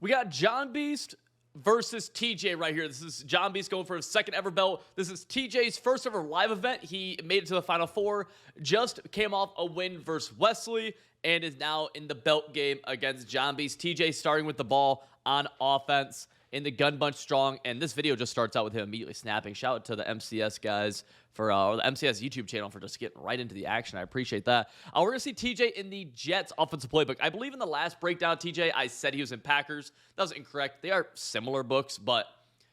We got JonBeast versus TJ right here. This is JonBeast going for his second ever belt. This is TJ's first ever live event. He made it to the Final Four, just came off a win versus Wesley, and is now in the belt game against JonBeast. TJ starting with the ball on offense in the gun bunch strong, and this video just starts out with him immediately snapping. Shout out to the MCS guys for or the MCS YouTube channel for just getting right into the action. I appreciate that. We're gonna see TJ in the Jets offensive playbook. I believe in the last breakdown, TJ, I said he was in Packers. That was incorrect. They are similar books, but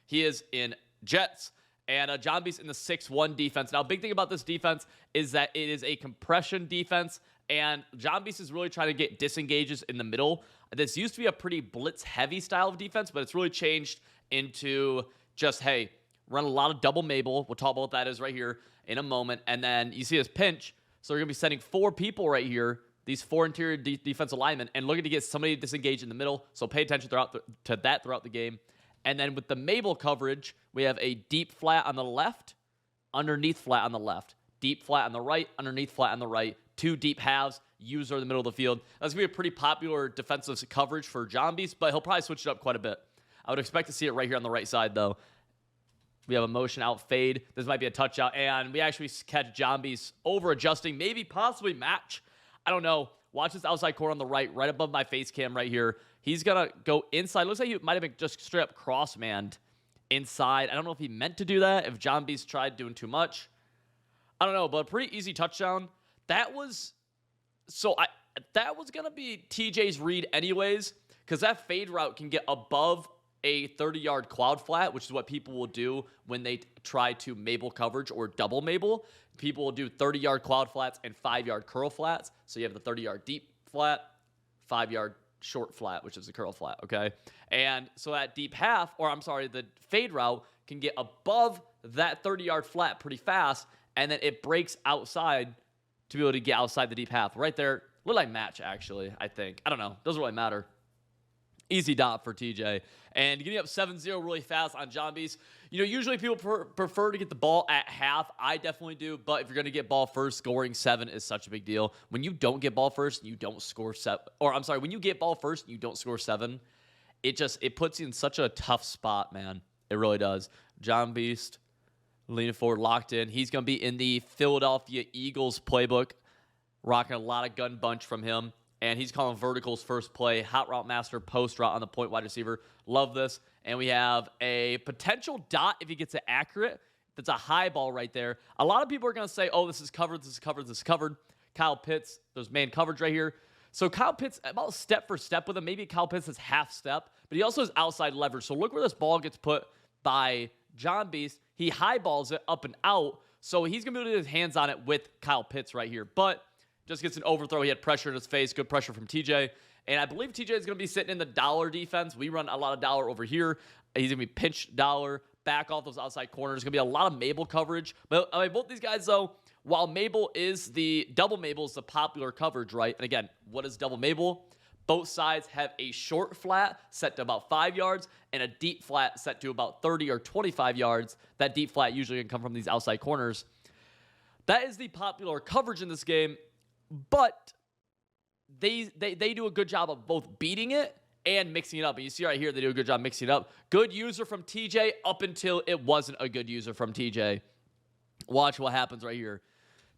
he is in Jets. And JonBeast in the 6-1 defense. Now, big thing about this defense is that it is a compression defense, and JonBeast is really trying to get disengages in the middle. This used to be a pretty blitz-heavy style of defense, but it's really changed into just, hey, run a lot of double Mabel. We'll talk about what that is right here in a moment. And then you see this pinch. So we're going to be sending 4 people right here, these 4 interior defensive linemen, and looking to get somebody disengaged in the middle. So pay attention to that throughout the game. And then with the Mabel coverage, we have a deep flat on the left, underneath flat on the left, deep flat on the right, underneath flat on the right, 2 deep halves, user in the middle of the field. That's going to be a pretty popular defensive coverage for JonBeast, but he'll probably switch it up quite a bit. I would expect to see it right here on the right side, though. We have a motion out fade. This might be a touch out, and we actually catch JonBeast over adjusting, maybe possibly match. I don't know. Watch this outside corner on the right above my face cam right here. He's going to go inside. Looks like he might have been just straight up cross-manned inside. I don't know if he meant to do that, if JonBeast tried doing too much. I don't know, but a pretty easy touchdown. That was going to be TJ's read anyways, because that fade route can get above a 30-yard cloud flat, which is what people will do when they try to Mabel coverage or double Mabel. People will do 30-yard cloud flats and 5-yard curl flats. So you have the 30-yard deep flat, 5-yard short flat, which is the curl flat, okay? And so that deep half, or I'm sorry, the fade route can get above that 30-yard flat pretty fast, and then it breaks outside to be able to get outside the deep half. Right there, look like match, actually, I think. I don't know. Doesn't really matter. Easy dot for TJ. And getting up 7-0 really fast on JonBeast. You know, usually people prefer to get the ball at half. I definitely do. But if you're going to get ball first, scoring 7 is such a big deal. When you don't get ball first, you don't score 7. Or, I'm sorry, when you get ball first, you don't score 7. It puts you in such a tough spot, man. It really does. JonBeast leaning forward, locked in. He's going to be in the Philadelphia Eagles playbook. Rocking a lot of gun bunch from him. And he's calling verticals first play. Hot route master, post route on the point wide receiver. Love this. And we have a potential dot if he gets it accurate. That's a high ball right there. A lot of people are going to say, oh, this is covered, this is covered, this is covered. Kyle Pitts, there's man coverage right here. So Kyle Pitts, about step for step with him. Maybe Kyle Pitts is half step, but he also has outside leverage. So look where this ball gets put by JonBeast. He high balls it up and out. So he's going to be able to get his hands on it with Kyle Pitts right here. But just gets an overthrow. He had pressure in his face. Good pressure from TJ. And I believe TJ is going to be sitting in the dollar defense. We run a lot of dollar over here. He's going to be pinch dollar, back off those outside corners. Going to be a lot of Mabel coverage. But I mean, both these guys, though, while Mabel is double Mabel is the popular coverage, right? And again, what is double Mabel? Both sides have a short flat set to about 5 yards and a deep flat set to about 30 or 25 yards. That deep flat usually can come from these outside corners. That is the popular coverage in this game. But they do a good job of both beating it and mixing it up. And you see right here, they do a good job mixing it up. Good user from TJ up until it wasn't a good user from TJ. Watch what happens right here.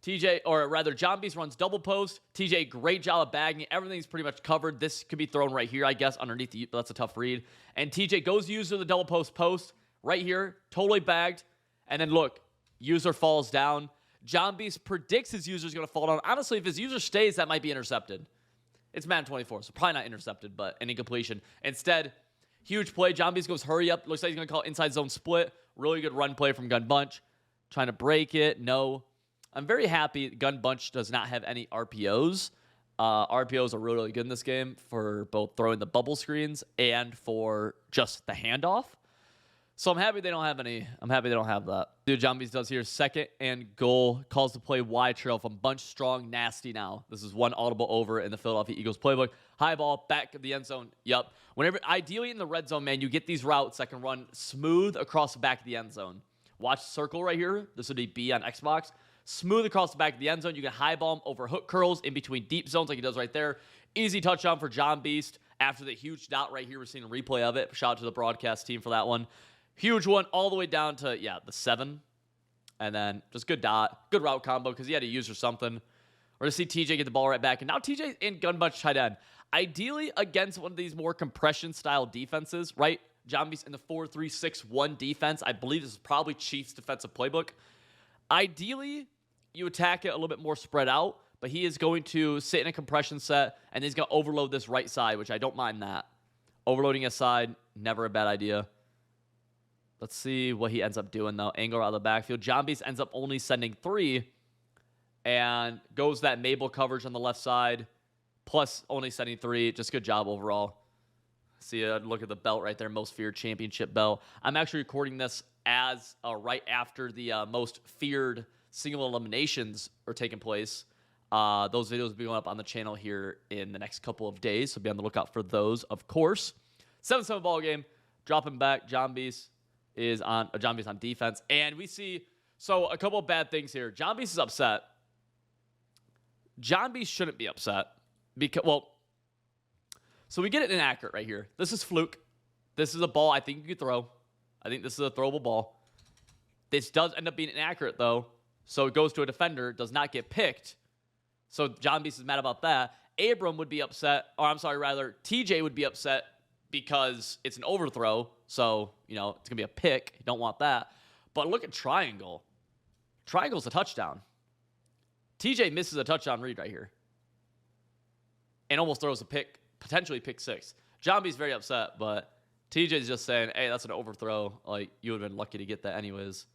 TJ, or rather, JonBeast runs double post. TJ, great job of bagging it. Everything's pretty much covered. This could be thrown right here, I guess, underneath the, that's a tough read. And TJ goes user the double post right here, totally bagged. And then look, user falls down. JonBeast predicts his user is going to fall down. Honestly, if his user stays, that might be intercepted. It's Madden 24, so probably not intercepted, but an incompletion. Instead, huge play. JonBeast goes hurry up. Looks like he's going to call inside zone split. Really good run play from Gun Bunch. Trying to break it. No. I'm very happy Gun Bunch does not have any RPOs. RPOs are really, really good in this game for both throwing the bubble screens and for just the handoff. So I'm happy they don't have any. I'm happy they don't have that. Dude, JonBeast does here. 2nd and goal. Calls the play wide trail from Bunch strong. Nasty now. This is one audible over in the Philadelphia Eagles playbook. High ball, back of the end zone. Yep. Ideally in the red zone, man, you get these routes that can run smooth across the back of the end zone. Watch circle right here. This would be B on Xbox. Smooth across the back of the end zone. You can high ball him over hook curls in between deep zones like he does right there. Easy touchdown for JonBeast. after the huge dot right here. We're seeing a replay of it. Shout out to the broadcast team for that one. Huge one all the way down to, the 7. And then just good dot. Good route combo because he had to use or something. Or to see TJ get the ball right back. And now TJ in gun bunch tight end. Ideally against one of these more compression-style defenses, right? JonBeast in the 4-3-6-1 defense. I believe this is probably Chiefs' defensive playbook. Ideally, you attack it a little bit more spread out, but he is going to sit in a compression set, and he's going to overload this right side, which I don't mind that. Overloading a side, never a bad idea. Let's see what he ends up doing, though. Angle out of the backfield. JonBeast ends up only sending 3 and goes that Mabel coverage on the left side, plus only sending 3. Just good job overall. See, look at the belt right there, Most Feared Championship belt. I'm actually recording this as right after the Most Feared single eliminations are taking place. Those videos will be going up on the channel here in the next couple of days, so be on the lookout for those, of course. 7-7 ball game, dropping back. JonBeast is on defense, and we see a couple of bad things here. JonBeast is upset. JonBeast shouldn't be upset because so we get it inaccurate right here. This is fluke. This is a ball I think you could throw. I think this is a throwable ball. This does end up being inaccurate, though. So it goes to a defender, does not get picked. So JonBeast is mad about that. Abram would be upset, or I'm sorry, rather, TJ would be upset because it's an overthrow. So, it's going to be a pick. You don't want that. But look at Triangle. Triangle's a touchdown. TJ misses a touchdown read right here. And almost throws a pick. Potentially pick 6. JonBeast's very upset, but TJ's just saying, hey, that's an overthrow. Like, you would have been lucky to get that anyways.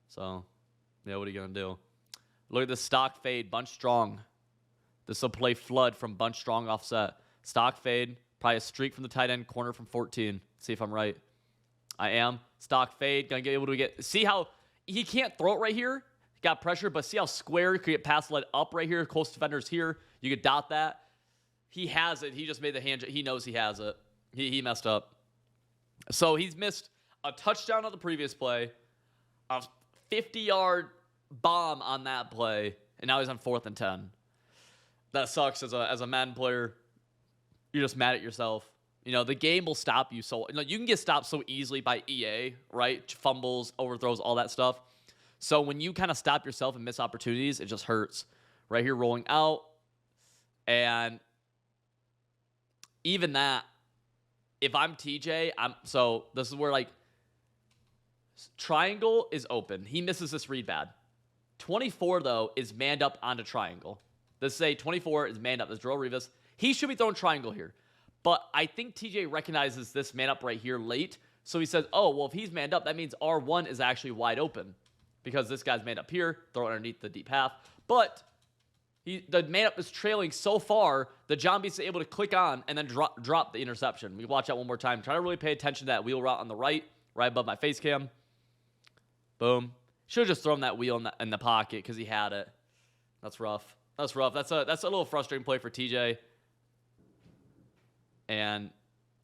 So, what are you going to do? Look at the stock fade, bunch strong. This will play flood from bunch strong offset. Stock fade, probably a streak from the tight end, corner from 14. See if I'm right. I am. Stock fade, going to get able to get... See how he can't throw it right here? Got pressure, but see how square he could get pass led up right here? Close defenders here. You could dot that. He has it. He just made the hand. He knows he has it. He messed up. So he's missed a touchdown on the previous play, a 50-yard bomb on that play, and now he's on 4th and 10. That sucks as a Madden player. You're just mad at yourself. The game will stop you. So you can get stopped so easily by EA, right? Fumbles, overthrows, all that stuff. So when you kind of stop yourself and miss opportunities, it just hurts. Right here, rolling out, and even that, if I'm TJ, so this is where triangle is open. He misses this read bad. 24 though is manned up onto triangle. Let's say 24 is manned up. This Darrelle Revis. He should be throwing triangle here, but I think TJ recognizes this man up right here late, so he says, "Oh well, if he's manned up, that means R1 is actually wide open because this guy's manned up here. Throw it underneath the deep half, but." The man-up is trailing so far that JonBeast is able to click on and then drop the interception. We watch that one more time. Try to really pay attention to that wheel route on the right above my face cam. Boom. Should have just thrown that wheel in the pocket because he had it. That's rough. That's rough. That's a little frustrating play for TJ. And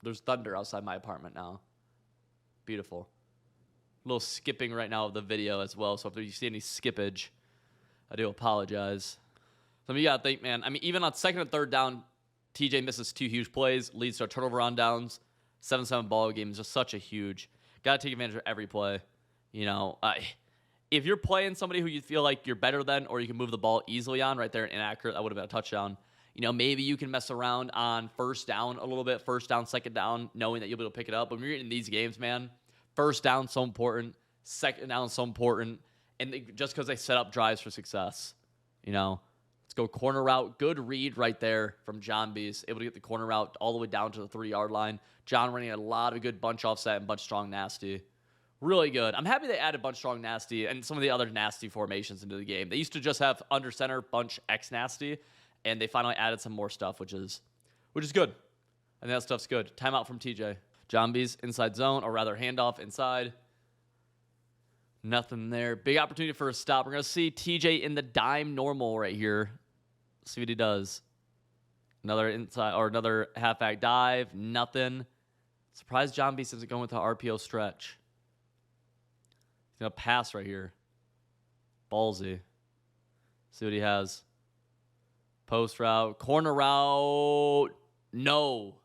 there's thunder outside my apartment now. Beautiful. A little skipping right now of the video as well. So if you see any skippage, I do apologize. So you got to think, man. I mean, even on 2nd and 3rd down, TJ misses 2 huge plays, leads to a turnover on downs. 7-7 ball game is just such a huge. Got to take advantage of every play. If you're playing somebody who you feel like you're better than, or you can move the ball easily on, right there, inaccurate, that would have been a touchdown. Maybe you can mess around on 1st down a little bit, 1st down, 2nd down, knowing that you'll be able to pick it up. But when you're in these games, man, 1st down so important, 2nd down so important, and just because they set up drives for success, Let's go corner route. Good read right there from JonBeast. Able to get the corner route all the way down to the 3-yard line. John running a lot of good bunch offset and bunch strong nasty. Really good. I'm happy they added bunch strong nasty and some of the other nasty formations into the game. They used to just have under center bunch X nasty, and they finally added some more stuff, which is good. I think that stuff's good. Timeout from TJ. JonBeast inside zone, or rather handoff inside. Nothing there. Big opportunity for a stop. We're going to see TJ in the dime normal right here. See what he does. Another inside or another halfback dive. Nothing. Surprised JonBeast isn't going with the RPO stretch. He's going to pass right here. Ballsy. See what he has. Post route. Corner route. No.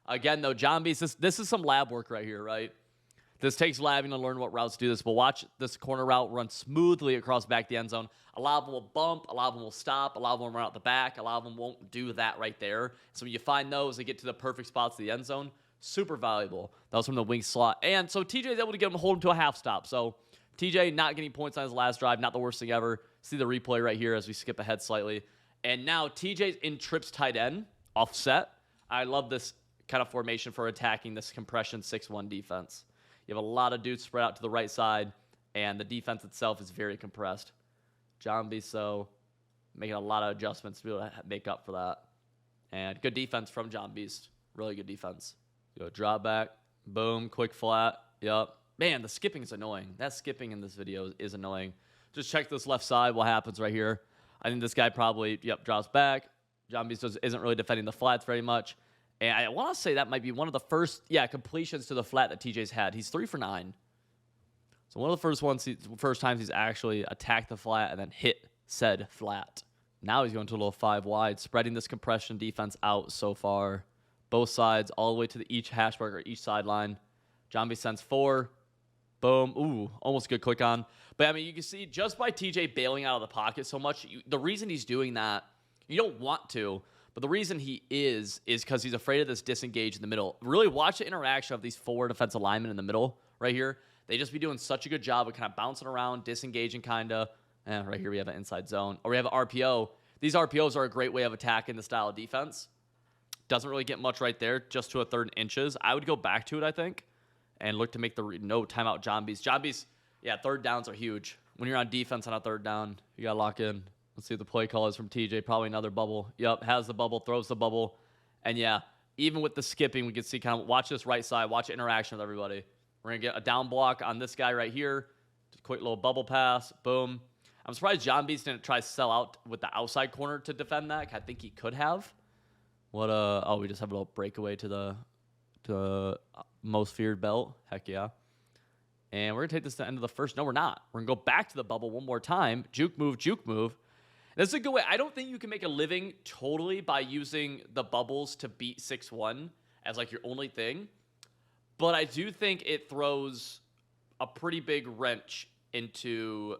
Again, though, JonBeast, this is some lab work right here, right? This takes labbing to learn what routes to do this, but watch this corner route run smoothly across back the end zone. A lot of them will bump, a lot of them will stop, a lot of them will run out the back, a lot of them won't do that right there. So when you find those, they get to the perfect spots of the end zone. Super valuable. That was from the wing slot. And so TJ is able to get him, hold him to a half stop. So TJ not getting points on his last drive, not the worst thing ever. See the replay right here as we skip ahead slightly. And now TJ's in trips tight end, offset. I love this kind of formation for attacking this compression 6-1 defense. You have a lot of dudes spread out to the right side, and the defense itself is very compressed. JonBeast, so making a lot of adjustments to be able to make up for that. And good defense from JonBeast. Really good defense. Go drop back. Boom. Quick flat. Yep. Man, the skipping is annoying. That skipping in this video is annoying. Just check this left side. What happens right here? I think this guy probably, drops back. JonBeast isn't really defending the flats very much. And I want to say that might be one of the first, completions to the flat that TJ's had. He's 3 for 9. So one of the first times he's actually attacked the flat and then hit said flat. Now he's going to a little 5 wide, spreading this compression defense out so far. Both sides, all the way to the each hash mark or each sideline. JonBeast sends 4. Boom. Ooh, almost a good click on. But, I mean, you can see just by TJ bailing out of the pocket so much, the reason he's doing that, you don't want to, but the reason he is because he's afraid of this disengage in the middle. Really watch the interaction of these 4 defensive linemen in the middle right here. They just be doing such a good job of kind of bouncing around, disengaging kind of. And right here we have an inside zone. Or we have an RPO. These RPOs are a great way of attacking the style of defense. Doesn't really get much right there, just to a 3rd inches. I would go back to it, I think, and look to make the no timeout JonBeast. JonBeast, 3rd downs are huge. When you're on defense on a 3rd down, you got to lock in. Let's see what the play call is from TJ. Probably another bubble. Yep, has the bubble, throws the bubble. And even with the skipping, we can see kind of watch this right side, watch the interaction with everybody. We're going to get a down block on this guy right here. Just quick little bubble pass. Boom. I'm surprised JonBeast didn't try to sell out with the outside corner to defend that. I think he could have. We just have a little breakaway to the most feared belt. Heck yeah. And we're going to take this to the end of the first. No, we're not. We're going to go back to the bubble one more time. Juke move, juke move. This is a good way. I don't think you can make a living totally by using the bubbles to beat 6-1 as like your only thing. But I do think it throws a pretty big wrench into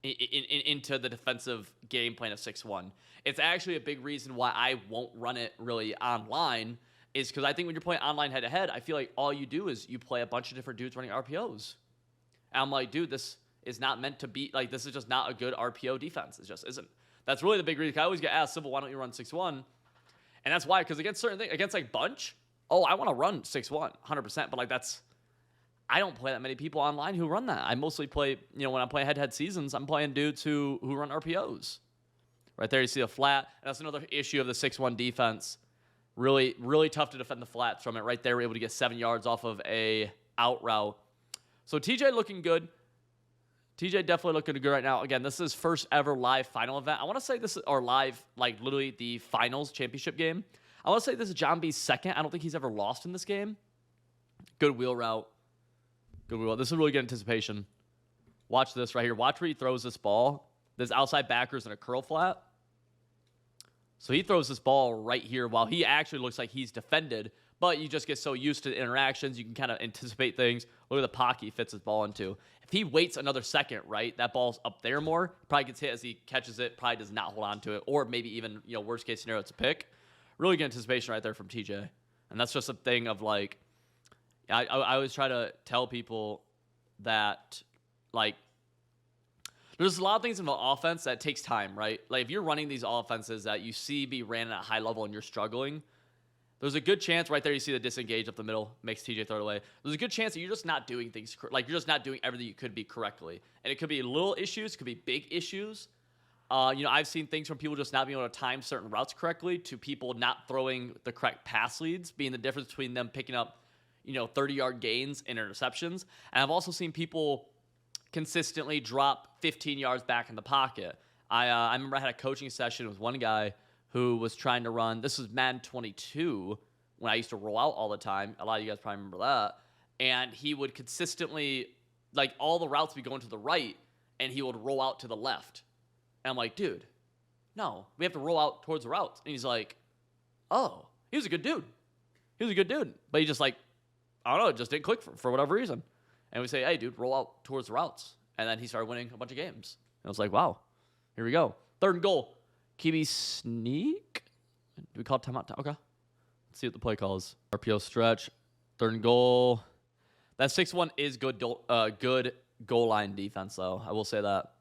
the defensive game plan of 6-1. It's actually a big reason why I won't run it really online, is because I think when you're playing online head-to-head, I feel like all you do is you play a bunch of different dudes running RPOs. And I'm like, dude, this is not meant to be, like, this is just not a good RPO defense. It just isn't. That's really the big reason. I always get asked, Civil, why don't you run 6-1? And that's why, because against certain things, against like bunch, I want to run 6-1, 100%. But like I don't play that many people online who run that. I mostly play, when I'm playing head-to-head seasons, I'm playing dudes who run RPOs. Right there, you see a flat. And that's another issue of the 6-1 defense. Really, really tough to defend the flats from it. Right there, we're able to get 7 yards off of a out route. So TJ looking good. TJ definitely looking good right now. Again, this is his first ever live final event. I want to say this is our live, like literally the finals championship game. I want to say this is JonBeast's second. I don't think he's ever lost in this game. Good wheel route. Good wheel. This is really good anticipation. Watch this right here. Watch where he throws this ball. There's outside backers and a curl flat. So he throws this ball right here while he actually looks like he's defended, but you just get so used to the interactions, you can kind of anticipate things. Look at the pocket he fits his ball into. If he waits another second, right, that ball's up there more, probably gets hit as he catches it, probably does not hold on to it, or maybe even, worst case scenario, it's a pick. Really good anticipation right there from TJ. And that's just a thing of, like, I always try to tell people that, like, there's a lot of things in the offense that takes time, right? Like, if you're running these offenses that you see be ran at a high level and you're struggling, there's a good chance right there you see the disengage up the middle, makes TJ throw it away. There's a good chance that you're just not doing things, like, you're just not doing everything you could be correctly. And it could be little issues, it could be big issues. I've seen things from people just not being able to time certain routes correctly to people not throwing the correct pass leads, being the difference between them picking up, 30-yard gains and interceptions. And I've also seen people consistently drop 15 yards back in the pocket. I remember I had a coaching session with one guy who was trying to run, this was Madden 22, when I used to roll out all the time. A lot of you guys probably remember that. And he would consistently, like, all the routes would be going to the right, and he would roll out to the left. And I'm like, dude, no, we have to roll out towards the routes. And he's like, oh, he was a good dude. He was a good dude, but he just like, I don't know, it just didn't click for whatever reason. And we say, hey, dude, roll out towards the routes. And then he started winning a bunch of games. And I was like, wow, here we go. 3rd and goal. QB sneak. Do we call it timeout? Okay. Let's see what the play call is. RPO stretch. 3rd and goal. That 6-1 is good goal line defense, though. I will say that.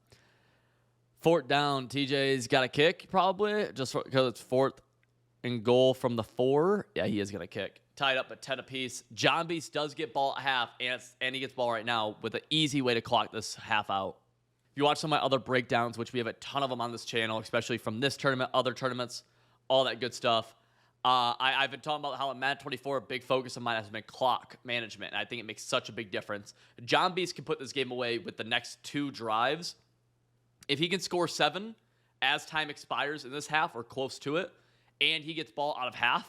4th down. TJ's got a kick, probably, just because it's 4th and goal from the 4. Yeah, he is going to kick. Tied up at 10 apiece. JonBeast does get ball at half, and he gets ball right now with an easy way to clock this half out. If you watch some of my other breakdowns, which we have a ton of them on this channel, especially from this tournament, other tournaments, all that good stuff, I've been talking about how in Madden 24, a big focus of mine has been clock management, and I think it makes such a big difference. JonBeast can put this game away with the next 2 drives. If he can score 7 as time expires in this half or close to it, and he gets ball out of half,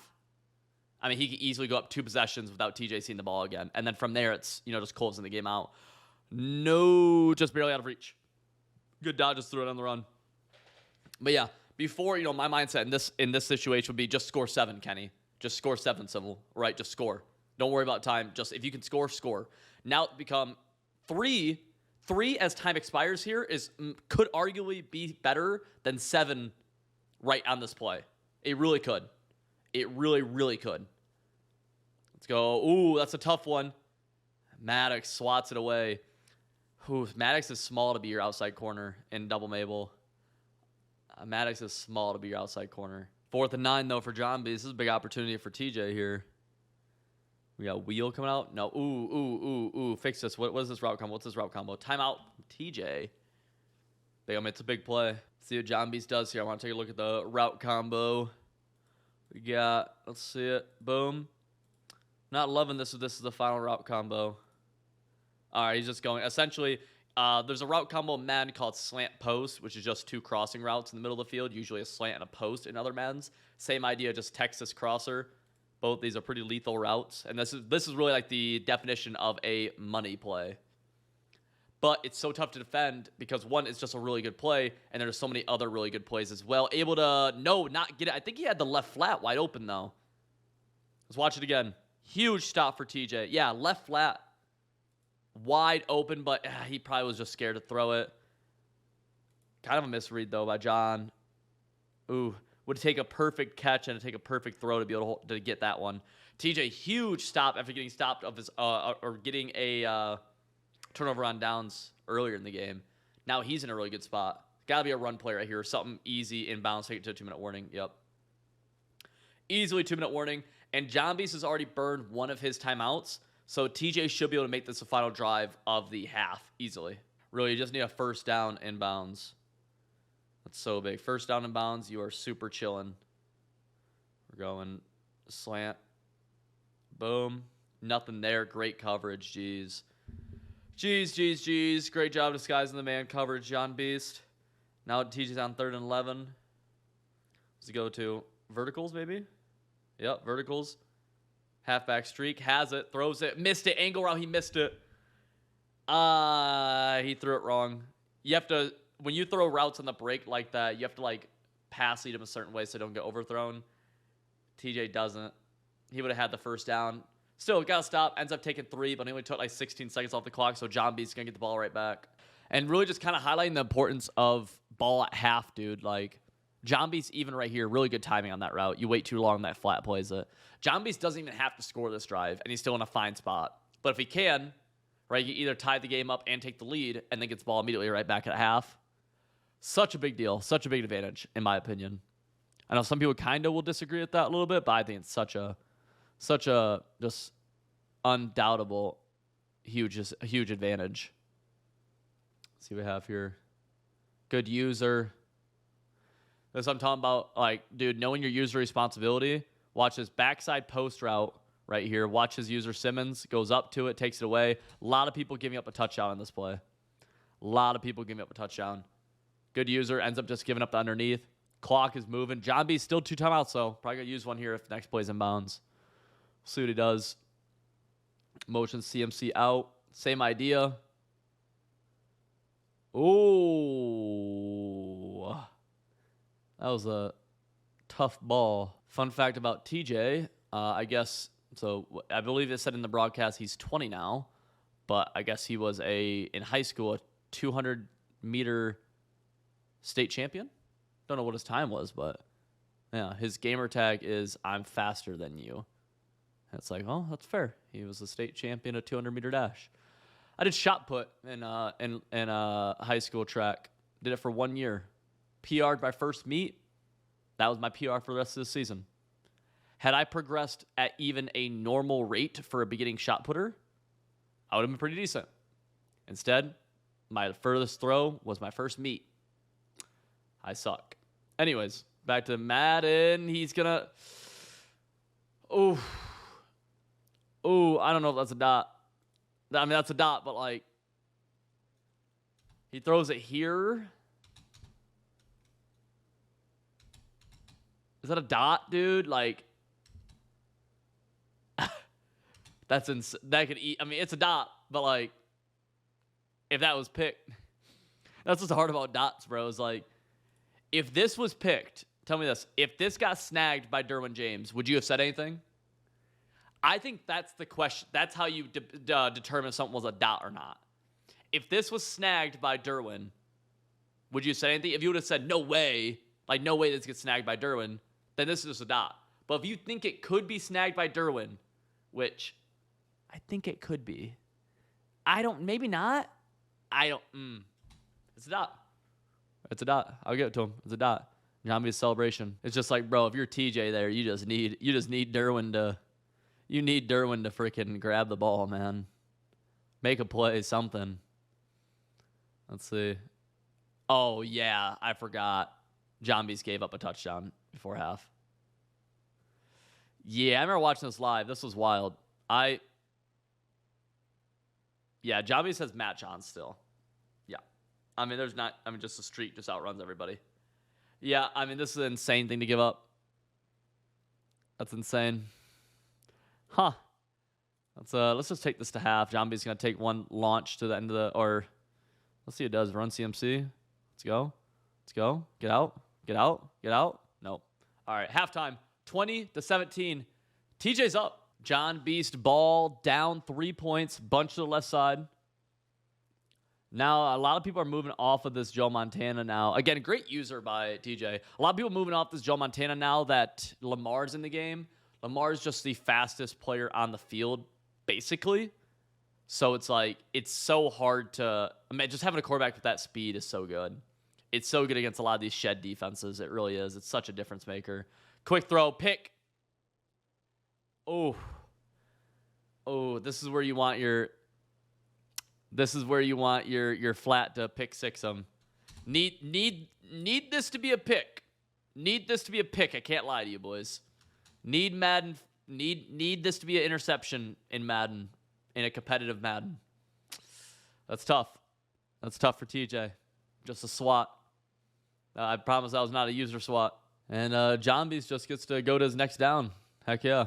I mean, he could easily go up 2 possessions without TJ seeing the ball again. And then from there, it's, just closing the game out. No, just barely out of reach. Good dodge, just threw it on the run. But yeah, before, my mindset in this situation would be just score 7, Kenny. Just score 7, Civil, right? Just score. Don't worry about time. Just if you can score, score. Now it's become 3. 3 as time expires here could arguably be better than 7 right on this play. It really could. It really, really could. Let's go. Ooh, that's a tough one. Maddox swats it away. Ooh, Maddox is small to be your outside corner in double Mabel. Maddox is small to be your outside corner. 4th and 9, though, for JonBeast. This is a big opportunity for TJ here. We got Wheel coming out. No. Ooh. Fix this. What is this route combo? What's this route combo? Timeout. TJ. It's a big play. See what JonBeast does here. I want to take a look at the route combo. We got, let's see it. Boom. Not loving this. This is the final route combo. All right, he's just going. Essentially, there's a route combo in Madden called slant post, which is just 2 crossing routes in the middle of the field, usually a slant and a post in other Maddens. Same idea, just Texas crosser. Both these are pretty lethal routes. And this is really like the definition of a money play. But it's so tough to defend because, one, it's just a really good play, and there's so many other really good plays as well. Able to, not get it. I think he had the left flat wide open, though. Let's watch it again. Huge stop for TJ. Yeah, left flat wide open, but he probably was just scared to throw it. Kind of a misread, though, by John. Ooh, would take a perfect catch and take a perfect throw to be able to get that one. TJ, huge stop after getting stopped of his or getting a turnover on downs earlier in the game. Now he's in a really good spot. Got to be a run play right here. Something easy inbounds. Take it to a 2-minute warning. Yep. Easily 2-minute warning. And JonBeast has already burned one of his timeouts. So TJ should be able to make this a final drive of the half easily. Really, you just need a 1st down inbounds. That's so big. 1st down inbounds, you are super chilling. We're going slant. Boom. Nothing there. Great coverage. Jeez. Great job disguising the man coverage, JonBeast. Now TJ's on 3rd and 11. Does he go to verticals, maybe? Yep, verticals. Halfback streak. Has it. Throws it. Missed it. Angle route. He missed it. He threw it wrong. You have to, when you throw routes on the break like that, you have to, pass lead them a certain way so they don't get overthrown. TJ doesn't. He would have had the 1st down. Still, got to stop. Ends up taking 3, but he only took 16 seconds off the clock, so JonBeast's going to get the ball right back. And really just kind of highlighting the importance of ball at half, dude. JonBeast, even right here, really good timing on that route. You wait too long, that flat plays it. JonBeast doesn't even have to score this drive, and he's still in a fine spot. But if he can, right, he either tie the game up and take the lead, and then gets the ball immediately right back at half. Such a big deal. Such a big advantage, in my opinion. I know some people kind of will disagree with that a little bit, but I think it's such a just undoubtable huge advantage. Let's see what we have here. Good user. That's what I'm talking about. Dude, knowing your user responsibility. Watch his backside post route right here. Watch his user Simmons. Goes up to it, takes it away. A lot of people giving up a touchdown in this play. A lot of people giving up a touchdown. Good user. Ends up just giving up the underneath. Clock is moving. JonBeast still 2 timeouts, so probably going to use one here if next play's inbounds. See what he does. Motion CMC out. Same idea. Ooh. That was a tough ball. Fun fact about TJ, I guess So I believe it said in the broadcast he's 20 now, but I guess he was in high school a 200-meter state champion. Don't know what his time was, but yeah, his gamer tag is "I'm faster than you." And it's like, oh, that's fair. He was a state champion at 200-meter dash. I did shot put in high school track. Did it for 1 year. PR'd my first meet. That was my PR for the rest of the season. Had I progressed at even a normal rate for a beginning shot putter, I would have been pretty decent. Instead, my furthest throw was my first meet. I suck. Anyways, back to Madden. He's gonna. Oh, I don't know if that's a dot. I mean, that's a dot, but like, he throws it here. Is that a dot, dude? Like, that could eat. I mean, it's a dot, but like, if that was picked, that's what's hard about dots, bro. Is like, if this was picked, tell me this: if this got snagged by Derwin James, would you have said anything? I think that's the question. That's how you determine if something was a dot or not. If this was snagged by Derwin, would you say anything? If you would have said no way, like no way this gets snagged by Derwin, then this is just a dot. But if you think it could be snagged by Derwin, which I think it could be, maybe not. It's a dot. It's a dot. I'll give it to him. It's a dot. JonBeast celebration. It's just like, bro, if you're TJ there, you just need Derwin to. You need Derwin to freaking grab the ball, man. Make a play, something. Let's see. Oh, yeah, I forgot. JonBeast gave up a touchdown before half. Yeah, I remember watching this live. This was wild. Yeah, JonBeast has match on still. Yeah. I mean, just the streak just outruns everybody. Yeah, I mean, this is an insane thing to give up. That's insane. Huh. Let's just take this to half. JonBeast's going to take one launch to the end of let's see what it does. Run CMC. Let's go. Get out. Nope. All right, halftime. 20-17. TJ's up. JonBeast ball down 3 points. Bunch to the left side. Now, a lot of people are moving off of this Joe Montana now. Again, great user by TJ. A lot of people moving off this Joe Montana now that Lamar's in the game. Lamar's just the fastest player on the field, basically. So it's like, it's so hard to... I mean, just having a quarterback with that speed is so good. It's so good against a lot of these shed defenses. It really is. It's such a difference maker. Quick throw, pick. Oh, this is where you want your... This is where you want your flat to pick six them. Need this to be a pick. Need this to be a pick. I can't lie to you, boys. Need Madden. Need this to be an interception in Madden, in a competitive Madden. That's tough. That's tough for TJ. Just a swat. I promise I was not a user swat. And JonBeast just gets to go to his next down. Heck yeah.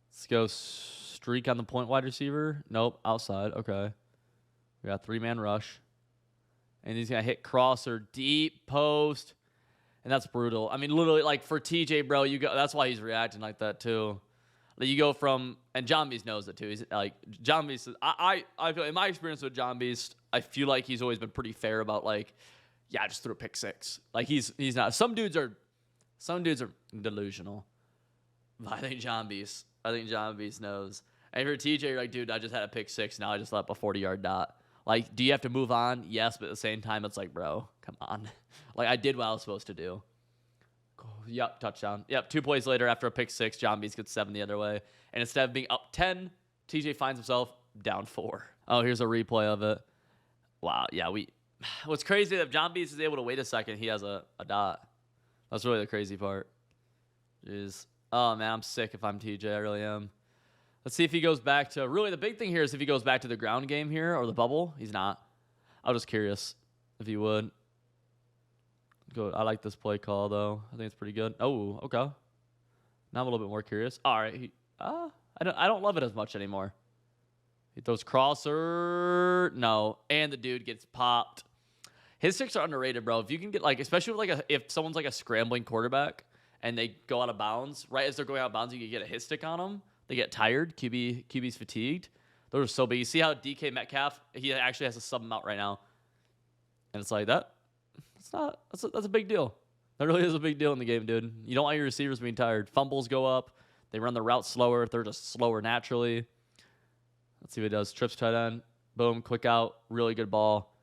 Let's go streak on the point wide receiver. Nope, outside. Okay. We got 3-man rush. And he's going to hit crosser deep post. And that's brutal. I mean, literally, like, for TJ, bro, that's why he's reacting like that, too. Like, you go from, and JonBeast knows it, too. He's like, JonBeast, I feel, in my experience with JonBeast, I feel like he's always been pretty fair about, like, yeah, I just threw a pick six. Like, he's not. Some dudes are delusional. But I think JonBeast knows. And for TJ, you're like, dude, I just had a pick six. Now I just let up a 40-yard dot. Like, do you have to move on? Yes, but at the same time, it's like, bro, come on. Like, I did what I was supposed to do. Yep, touchdown. Yep, 2 plays later after a pick six, JonBeast gets 7 the other way. And instead of being up 10, TJ finds himself down 4. Oh, here's a replay of it. Wow, yeah, what's crazy is if JonBeast is able to wait a second, he has a dot. That's really the crazy part. Jeez. Oh, man, I'm sick if I'm TJ. I really am. Let's see if he goes back to... Really, the big thing here is if he goes back to the ground game here or the bubble. He's not. I was just curious if he would. Go. I like this play call, though. I think it's pretty good. Oh, okay. Now I'm a little bit more curious. All right. I don't love it as much anymore. He throws crosser. No. And the dude gets popped. His sticks are underrated, bro. If you can get, like, especially with if someone's like a scrambling quarterback and they go out of bounds, right as they're going out of bounds, you can get a hit stick on them. They get tired. QB's fatigued. Those are so big. You see how DK Metcalf, he actually has a sub him out right now. And it's like that. That's a big deal. That really is a big deal in the game, dude. You don't want your receivers being tired. Fumbles go up. They run the route slower. They're just slower naturally. Let's see what it does. Trips tight end. Boom. Quick out. Really good ball.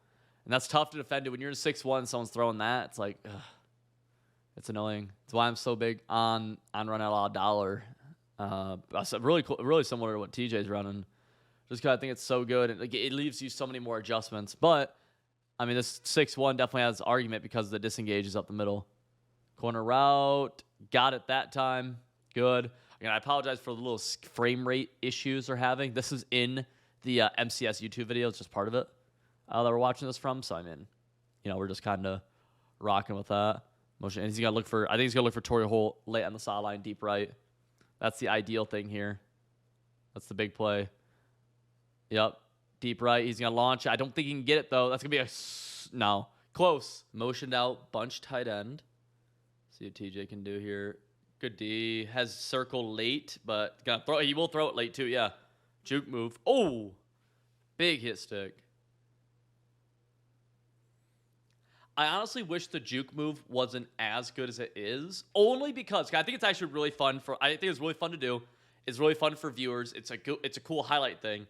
And that's tough to defend it. When you're in 6-1, someone's throwing that. It's like, ugh. It's annoying. That's why I'm so big on run out a dollar. Really cool, really similar to what TJ's running. Just because I think it's so good. And it leaves you so many more adjustments. But, I mean, this 6-1 definitely has argument because the disengage is up the middle. Corner route. Got it that time. Good. Again, I apologize for the little frame rate issues they're having. This is in the MCS YouTube video. It's just part of it that we're watching this from. So, I mean, we're just kind of rocking with that. Motion. And he's going to look for, I think he's going to look for Torrey Holt late on the sideline, deep right. That's the ideal thing here. That's the big play. Yep. Deep right. He's going to launch. I don't think he can get it, though. That's going to be no. Close. Motioned out. Bunch tight end. See what TJ can do here. Good D. Has circle late, but gonna throw. He will throw it late, too. Yeah. Juke move. Oh. Big hit stick. I honestly wish the juke move wasn't as good as it is. Only because I think it's actually really fun I think it's really fun to do. It's really fun for viewers. It's a cool highlight thing.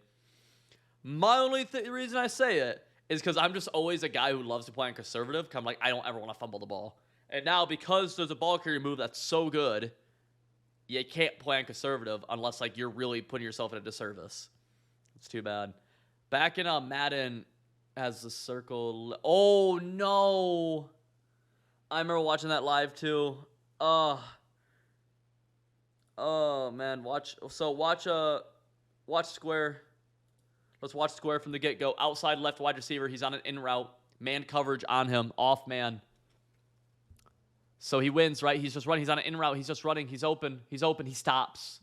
My only reason I say it is because I'm just always a guy who loves to play on conservative. I'm like, I don't ever want to fumble the ball. And now, because there's a ball carrier move that's so good, you can't play on conservative unless like you're really putting yourself in a disservice. It's too bad. Back in Madden has the circle. Oh, no. I remember watching that live, too. Oh, man. Watch square. Let's watch square from the get-go. Outside left wide receiver. He's on an in route. Man coverage on him. Off man. So he wins, right? He's just running. He's on an in route. He's just running. He's open. He's open. He stops.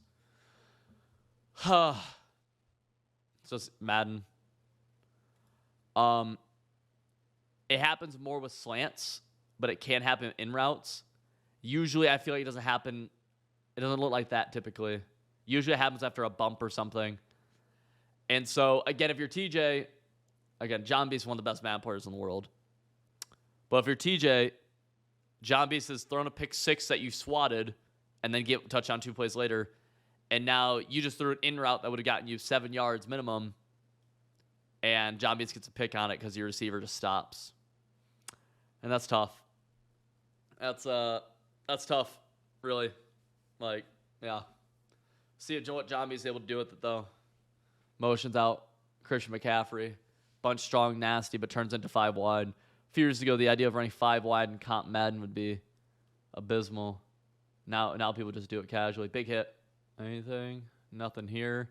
It's just Madden. It happens more with slants, but it can happen in routes. Usually, I feel like it doesn't happen. It doesn't look like that typically. Usually, it happens after a bump or something. And so, again, if you're TJ, again, JonBeast is one of the best Madden players in the world. But if you're TJ, JonBeast has thrown a pick 6 that you swatted and then get touchdown 2 plays later. And now you just threw an in route that would have gotten you 7 yards minimum. And JonBeast gets a pick on it because your receiver just stops. And that's tough. That's tough, really. Like, yeah. See what JonBeast is able to do with it, though. Motions out. Christian McCaffrey. Bunch strong, nasty, but turns into 5 wide. A few years ago, the idea of running 5 wide in comp Madden would be abysmal. Now people just do it casually. Big hit. Anything? Nothing here.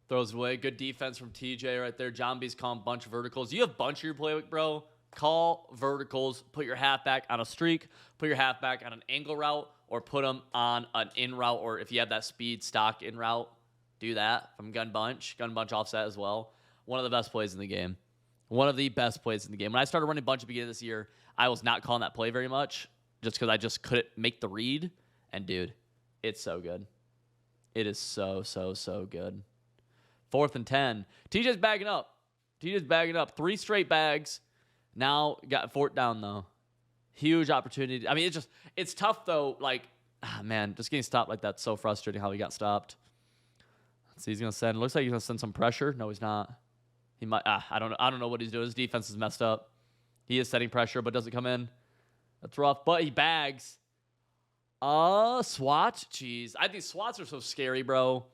Throws it away. Good defense from TJ right there. JonBeast calling bunch of verticals. You have bunch of your playbook, bro. Call verticals. Put your halfback on a streak. Put your halfback on an angle route. Or put them on an in route. Or if you have that speed stock in route, do that from gun bunch. Gun bunch offset as well. One of the best plays in the game. One of the best plays in the game. When I started running bunch at the beginning of this year, I was not calling that play very much. Just because I just couldn't make the read. And, dude, it's so good. It is so, so, so good. 4th and 10. TJ's bagging up. 3 straight bags. Now got 4th down, though. Huge opportunity. I mean, it's tough, though. Like, man, just getting stopped like that's so frustrating how he got stopped. Let's see, he's going to send. Looks like he's going to send some pressure. No, he's not. He might. I don't know what he's doing. His defense is messed up. He is setting pressure, but doesn't come in. That's rough. But he bags. SWAT. Jeez. I think SWATs are so scary, bro.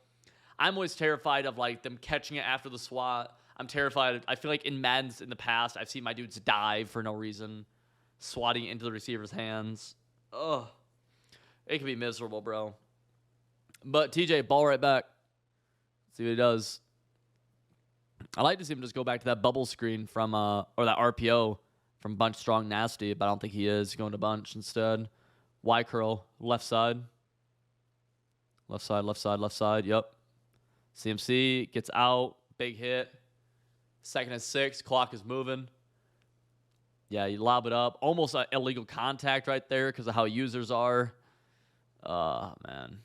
I'm always terrified of like them catching it after the SWAT. I'm terrified. I feel like in Madden's in the past, I've seen my dudes dive for no reason, swatting into the receiver's hands. Ugh. It can be miserable, bro. But TJ, ball right back. See what he does. I like to see him just go back to that bubble screen from or that RPO from Bunch Strong Nasty, but I don't think he is. He's going to Bunch instead. Y curl, left side. Left side, left side, left side. Yep. CMC gets out. Big hit. 2nd and 6. Clock is moving. Yeah, you lob it up. Almost an illegal contact right there because of how users are. Man.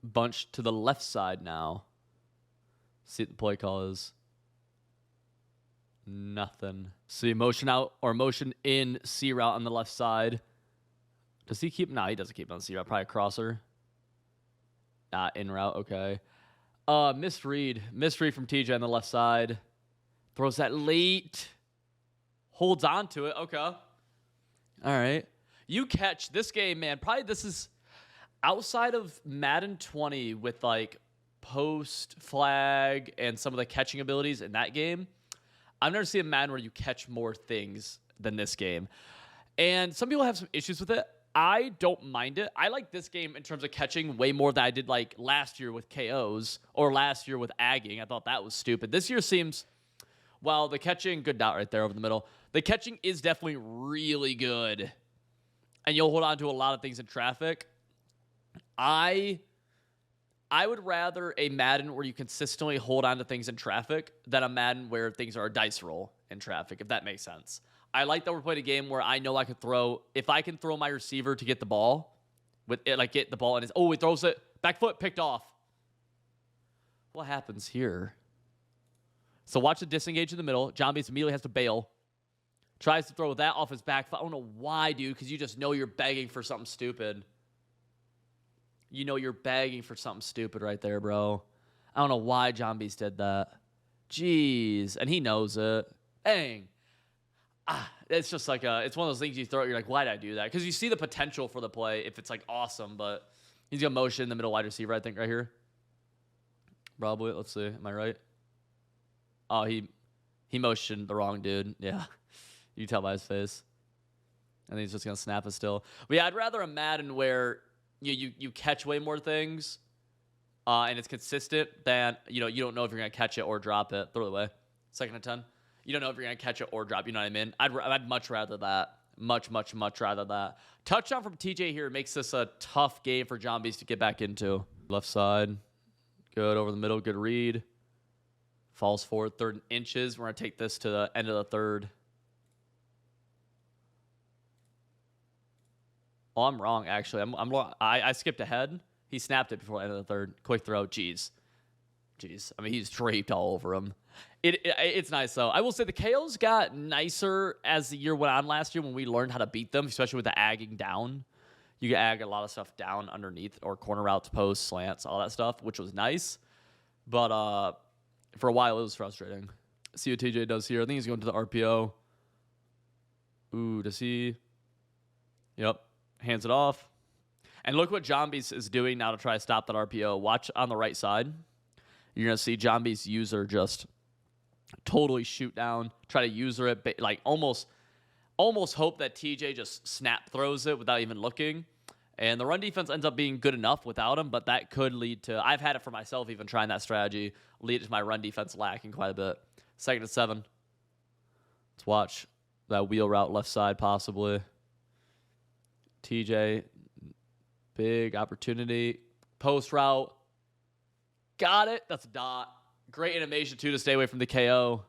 Bunch to the left side now. See what the play call is. Nothing. See, motion out or motion in C route on the left side. Does he keep? Nah, he doesn't keep on C route. Probably a crosser. Nah, in route. Okay. Misread. Misread from TJ on the left side. Throws that late. Holds on to it. Okay. All right. You catch this game, man. Probably this is outside of Madden 20 with like post flag and some of the catching abilities in that game. I've never seen a Madden where you catch more things than this game. And some people have some issues with it. I don't mind it. I like this game in terms of catching way more than I did like last year with KOs or last year with agging. I thought that was stupid. This year seems, well, the catching, good dot right there over the middle. The catching is definitely really good. And you'll hold on to a lot of things in traffic. I would rather a Madden where you consistently hold on to things in traffic than a Madden where things are a dice roll in traffic, if that makes sense. I like that we're playing a game where I know I could throw, if I can throw my receiver to get the ball, with it, like get the ball in his, oh, he throws it, back foot, picked off. What happens here? So watch the disengage in the middle. JonBeast immediately has to bail. Tries to throw that off his back foot. I don't know why, dude, because you just know you're begging for something stupid. You know you're begging for something stupid right there, bro. I don't know why JonBeast did that. Jeez. And he knows it. Dang. It's just like it's one of those things you throw. You're like, why did I do that? Because you see the potential for the play if it's like awesome, but he's got motion in the middle wide receiver, I think, right here. Probably. Let's see. Am I right? Oh, he motioned the wrong dude. Yeah. You can tell by his face. I think he's just going to snap it still. But yeah, I'd rather a Madden where you catch way more things and it's consistent than, you don't know if you're going to catch it or drop it. Throw it away. 2nd and 10. You don't know if you're going to catch it or drop. You know what I mean? I'd much rather that. Much rather that. Touchdown from TJ here makes this a tough game for JonBeast to get back into. Left side. Good over the middle. Good read. Falls forward 3rd and inches. We're going to take this to the end of the 3rd. Oh, I'm wrong, actually. I skipped ahead. He snapped it before the end of the 3rd. Quick throw. Jeez. I mean, he's draped all over him. It's nice, though. I will say the KOs got nicer as the year went on last year when we learned how to beat them, especially with the agging down. You can ag a lot of stuff down underneath or corner routes, posts, slants, all that stuff, which was nice. But for a while, it was frustrating. See what TJ does here. I think he's going to the RPO. Ooh, does he? Yep. Hands it off. And look what JonBeast is doing now to try to stop that RPO. Watch on the right side. You're going to see JonBeast user just totally shoot down, try to user it, like almost hope that TJ just snap throws it without even looking. And the run defense ends up being good enough without him, but that could lead to, I've had it for myself even trying that strategy, lead to my run defense lacking quite a bit. 2nd and 7. Let's watch that wheel route left side possibly. TJ, big opportunity. Post route. Got it. That's a dot. Great animation, too, to stay away from the KO.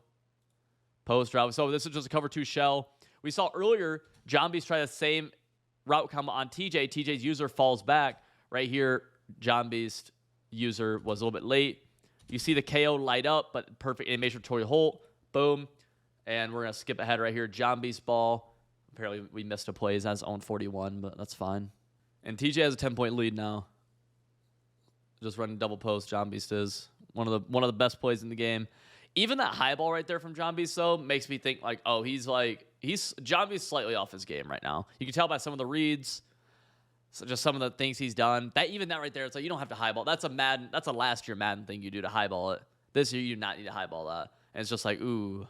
Post route. So this is just a cover 2 shell. We saw earlier, JonBeast try the same route combo on TJ. TJ's user falls back. Right here, JonBeast user was a little bit late. You see the KO light up, but perfect animation for Torrey Holt. Boom. And we're going to skip ahead right here. JonBeast ball. Apparently, we missed a play. He's on his own 41, but that's fine. And TJ has a 10-point lead now. Just running double post, JonBeast is. One of the best plays in the game. Even that high ball right there from JonBeast, though, makes me think, like, oh, he's JonBeast slightly off his game right now. You can tell by some of the reads, so just some of the things he's done. That right there, it's like you don't have to highball. That's a last year Madden thing you do to highball it. This year you do not need to highball that. And it's just like, ooh,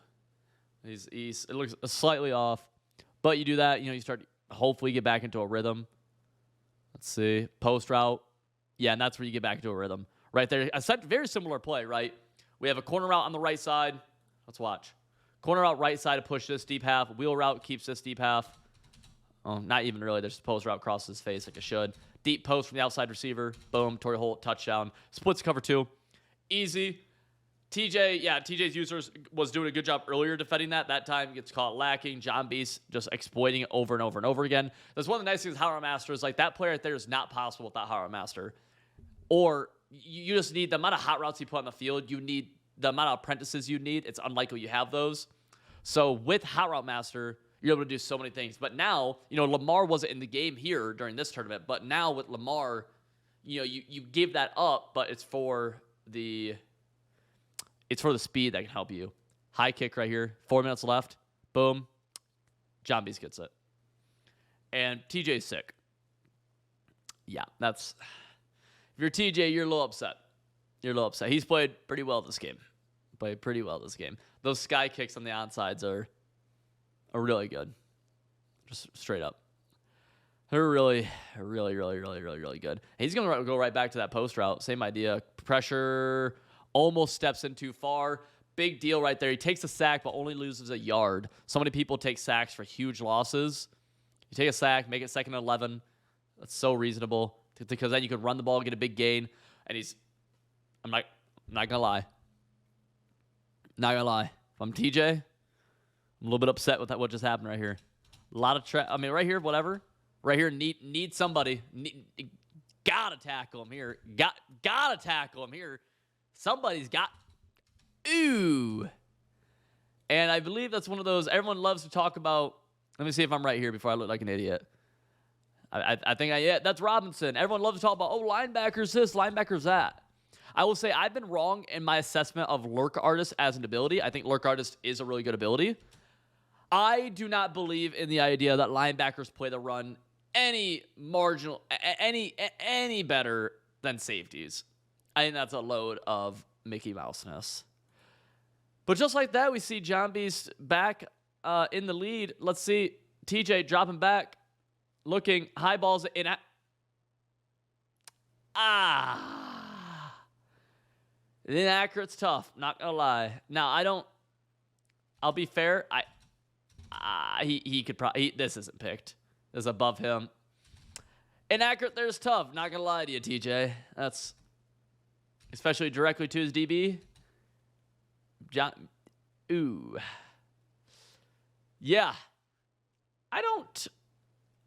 it looks slightly off. But you do that, you start hopefully get back into a rhythm. Let's see. Post route. Yeah, and that's where you get back into a rhythm. Right there. A very similar play, right? We have a corner route on the right side. Let's watch. Corner route right side to push this deep half. Wheel route keeps this deep half. Oh, not even really. There's post route crosses his face like it should. Deep post from the outside receiver. Boom. Torrey Holt, touchdown. Splits cover 2. Easy. TJ's users was doing a good job earlier defending that. That time gets caught lacking. JonBeast just exploiting it over and over and over again. That's one of the nice things with Howard Master is like that player right there is not possible without Howard Master. or you just need the amount of hot routes you put on the field. You need the amount of apprentices you need. It's unlikely you have those. So with Hot Route Master, you're able to do so many things. But now, Lamar wasn't in the game here during this tournament. But now with Lamar, you give that up, but it's for the speed that can help you. High kick right here. 4 minutes left. Boom. JonBeast gets it. And TJ's sick. Yeah, that's... If you're TJ, you're a little upset. He's played pretty well this game. Those sky kicks on the onsides are really good. Just straight up. They're really, really, really, really, really, really good. He's going to go right back to that post route. Same idea. Pressure, almost steps in too far. Big deal right there. He takes a sack, but only loses a yard. So many people take sacks for huge losses. You take a sack, make it 2nd and 11. That's so reasonable because then you could run the ball, get a big gain. And I'm not going to lie. If I'm TJ, I'm a little bit upset with what just happened right here. A lot of right here, whatever. Right here, need somebody. Gotta tackle him here. Gotta tackle him here. Somebody's got. Ooh. And I believe that's one of those, everyone loves to talk about. Let me see if I'm right here before I look like an idiot. I think that's Robinson. Everyone loves to talk about, linebackers this, linebackers that. I will say I've been wrong in my assessment of Lurk Artist as an ability. I think Lurk Artist is a really good ability. I do not believe in the idea that linebackers play the run any better than safeties. I think that's a load of Mickey Mouse-ness. But just like that, we see JonBeast back in the lead. Let's see TJ dropping back, looking, high balls in. Inaccurate's tough, not gonna lie. Now, I'll be fair, he could probably, this isn't picked. This is above him. Inaccurate there's tough, not gonna lie to you, TJ. That's, especially directly to his DB. Yeah. I don't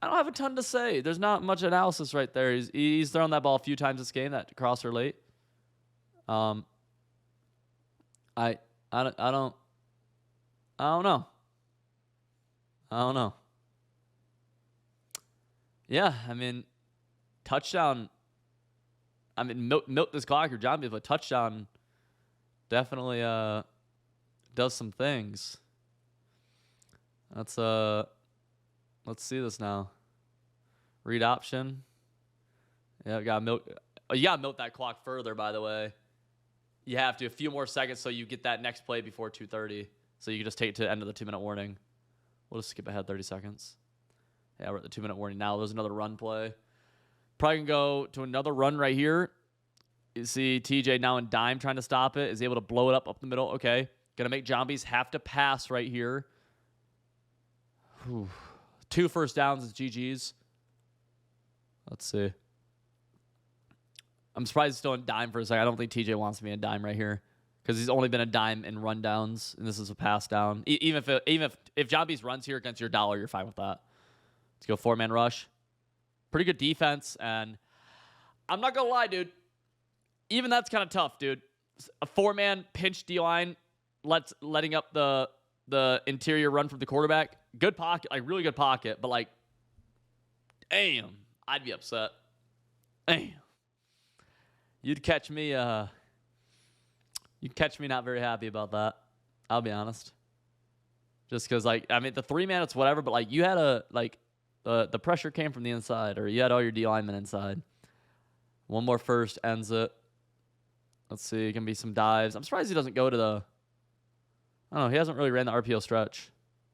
have a ton to say. There's not much analysis right there. He's thrown that ball a few times this game, that crosser late. I don't know. Yeah, touchdown. Milk this clock or JonBeast, but touchdown definitely does some things. Let's see this now. Read option. Yeah, got milk. You gotta milk that clock further, by the way. You have to a few more seconds so you get that next play before 2:30. So you can just take it to the end of the 2-minute warning. We'll just skip ahead 30 seconds. Yeah, we're at the 2-minute warning now. There's another run play. Probably can go to another run right here. You see TJ now in dime trying to stop it. Is able to blow it up the middle. Okay. Gonna make JonBeast have to pass right here. Whew. 2 first downs is GG's. Let's see. I'm surprised he's still in dime for a second. I don't think TJ wants to be in dime right here because he's only been a dime in rundowns, and this is a pass down. Even if JonBeast runs here against your dollar, you're fine with that. Let's go 4-man rush. Pretty good defense, and I'm not gonna lie, dude. Even that's kind of tough, dude. A 4-man pinch D-line, letting up the interior run from the quarterback. Good pocket, like really good pocket, but like, damn, I'd be upset. Damn. You'd catch me not very happy about that. I'll be honest. Just because, the 3-man, it's whatever, but, you had the pressure came from the inside, or you had all your D linemen inside. One more first ends it. Let's see, it can be some dives. I'm surprised he doesn't go to the, I don't know, he hasn't really ran the RPO stretch.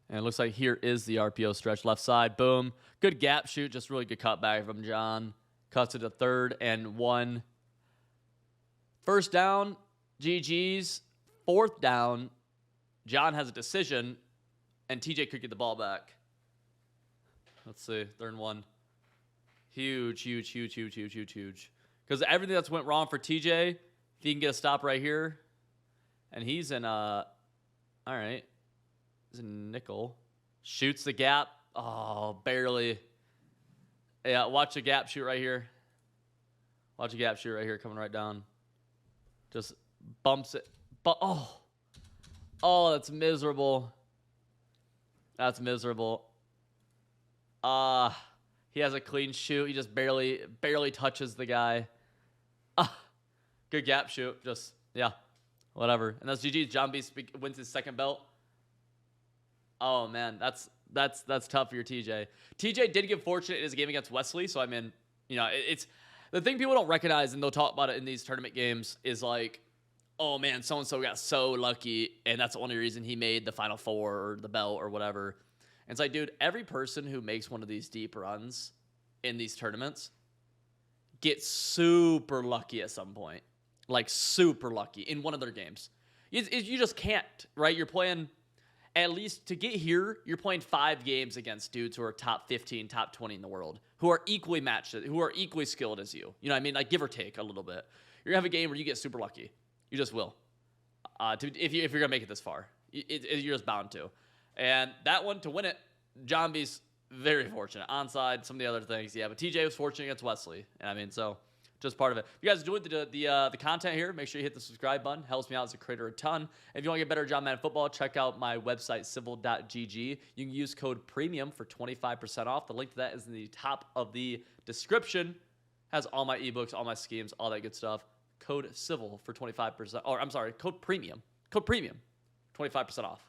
And it looks like here is the RPO stretch, left side, boom. Good gap shoot, just really good cutback from John. Cuts it to 3rd and 1. First down, GG's. 4th down, John has a decision, and TJ could get the ball back. Let's see, 3rd and 1. Huge. Because everything that's went wrong for TJ, if he can get a stop right here, and he's in, all right, he's in nickel. Shoots the gap. Oh, barely. Yeah, watch the gap shoot right here. Watch a gap shoot right here coming right down. Just bumps it. But oh, that's miserable. That's miserable. He has a clean shoot. He just barely touches the guy. Good gap shoot. Just, yeah, whatever. And that's GG's. JonBeast wins his second belt. Oh, man, that's tough for your TJ. TJ did get fortunate in his game against Wesley, so I mean, you know, it's the thing people don't recognize, and they'll talk about it in these tournament games, is like, oh man, so-and-so got so lucky, and that's the only reason he made the Final Four or the belt or whatever. And it's like, dude, every person who makes one of these deep runs in these tournaments gets super lucky at some point. Like, super lucky in one of their games. You just can't, right? You're playing, at least to get here, you're playing 5 games against dudes who are top 15, top 20 in the world, who are equally matched, who are equally skilled as you. You know what I mean? Like, give or take a little bit. You're going to have a game where you get super lucky. You just will. If you're going to make it this far. You're just bound to. And that one, to win it, JonBeast, very fortunate. Onside, some of the other things. Yeah, but TJ was fortunate against Wesley. And I mean, so just part of it. If you guys enjoyed the content here, make sure you hit the subscribe button. Helps me out as a creator a ton. If you want to get better at John Madden Football, check out my website, civil.gg. You can use code PREMIUM for 25% off. The link to that is in the top of the description. Has all my ebooks, all my schemes, all that good stuff. Code CIVIL for 25%. Or, I'm sorry, code PREMIUM. Code PREMIUM. 25% off.